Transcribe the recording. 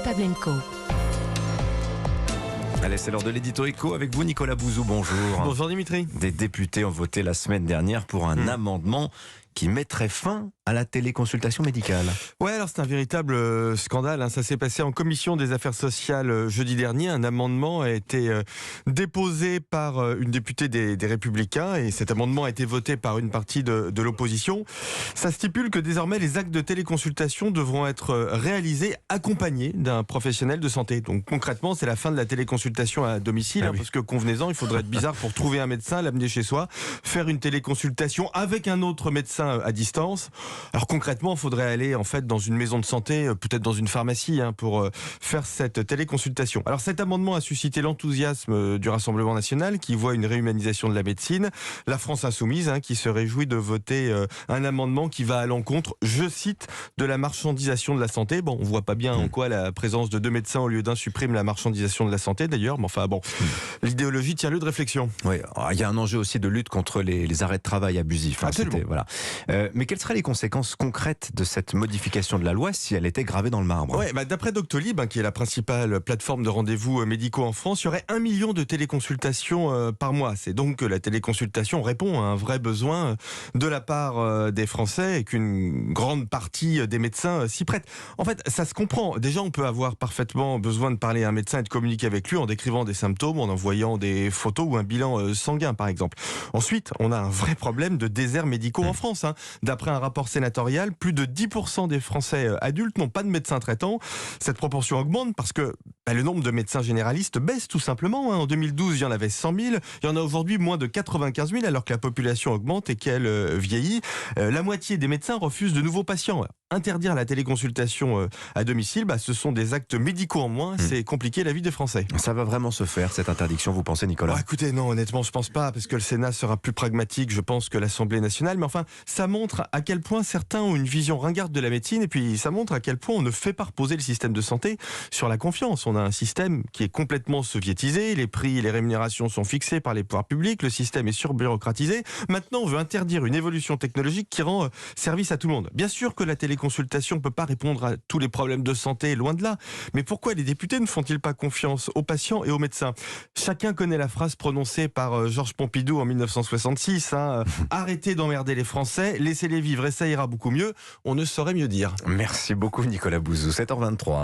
Pavlenko. Allez, c'est l'heure de l'édito éco avec vous, Nicolas Bouzou. Bonjour. Bonjour Dimitri. Des députés ont voté la semaine dernière pour un amendement qui mettrait fin à la téléconsultation médicale. Ouais, alors c'est un véritable scandale. Ça s'est passé en commission des affaires sociales jeudi dernier. Un amendement a été déposé par une députée des Républicains et cet amendement a été voté par une partie de l'opposition. Ça stipule que désormais les actes de téléconsultation devront être réalisés accompagnés d'un professionnel de santé. Donc concrètement, c'est la fin de la téléconsultation à domicile, oui. parce que convenez-en, il faudrait être bizarre pour trouver un médecin, l'amener chez soi, faire une téléconsultation avec un autre médecin à distance. Alors concrètement, il faudrait aller en fait dans une maison de santé, peut-être dans une pharmacie, pour faire cette téléconsultation. Alors cet amendement a suscité l'enthousiasme du Rassemblement national qui voit une réhumanisation de la médecine. La France insoumise qui se réjouit de voter un amendement qui va à l'encontre, je cite, de la marchandisation de la santé. Bon, on voit pas bien en quoi la présence de deux médecins au lieu d'un supprime la marchandisation de la santé d'ailleurs, mais enfin bon, l'idéologie tient lieu de réflexion. Oui, il y a un enjeu aussi de lutte contre les arrêts de travail abusifs. Absolument. Voilà. Mais quelles seraient les conséquences concrètes de cette modification de la loi si elle était gravée dans le marbre? Ouais, d'après Doctolib, qui est la principale plateforme de rendez-vous médicaux en France, il y aurait 1 million de téléconsultations par mois. C'est donc que la téléconsultation répond à un vrai besoin de la part des Français et qu'une grande partie des médecins s'y prêtent. En fait, ça se comprend. Déjà, on peut avoir parfaitement besoin de parler à un médecin et de communiquer avec lui en décrivant des symptômes, en envoyant des photos ou un bilan sanguin, par exemple. Ensuite, on a un vrai problème de déserts médicaux en France. D'après un rapport sénatorial, plus de 10% des Français adultes n'ont pas de médecin traitant. Cette proportion augmente parce que le nombre de médecins généralistes baisse tout simplement. En 2012, il y en avait 100 000. Il y en a aujourd'hui moins de 95 000 alors que la population augmente et qu'elle vieillit. La moitié des médecins refusent de nouveaux patients. Interdire la téléconsultation à domicile, ce sont des actes médicaux en moins. C'est compliquer la vie des Français. Ça va vraiment se faire, cette interdiction, vous pensez, Nicolas? Écoutez, non, honnêtement, je pense pas, parce que le Sénat sera plus pragmatique, je pense, que l'Assemblée nationale. Mais enfin, ça montre à quel point certains ont une vision ringarde de la médecine, et puis ça montre à quel point on ne fait pas reposer le système de santé sur la confiance. On a un système qui est complètement soviétisé, les prix et les rémunérations sont fixés par les pouvoirs publics, le système est surbureaucratisé. Maintenant, on veut interdire une évolution technologique qui rend service à tout le monde. Bien sûr que la téléconsultation ne peut pas répondre à tous les problèmes de santé, loin de là. Mais pourquoi les députés ne font-ils pas confiance aux patients et aux médecins? Chacun connaît la phrase prononcée par Georges Pompidou en 1966. Arrêtez d'emmerder les Français, laissez-les vivre et ça ira beaucoup mieux. On ne saurait mieux dire. Merci beaucoup, Nicolas Bouzou. 7h23.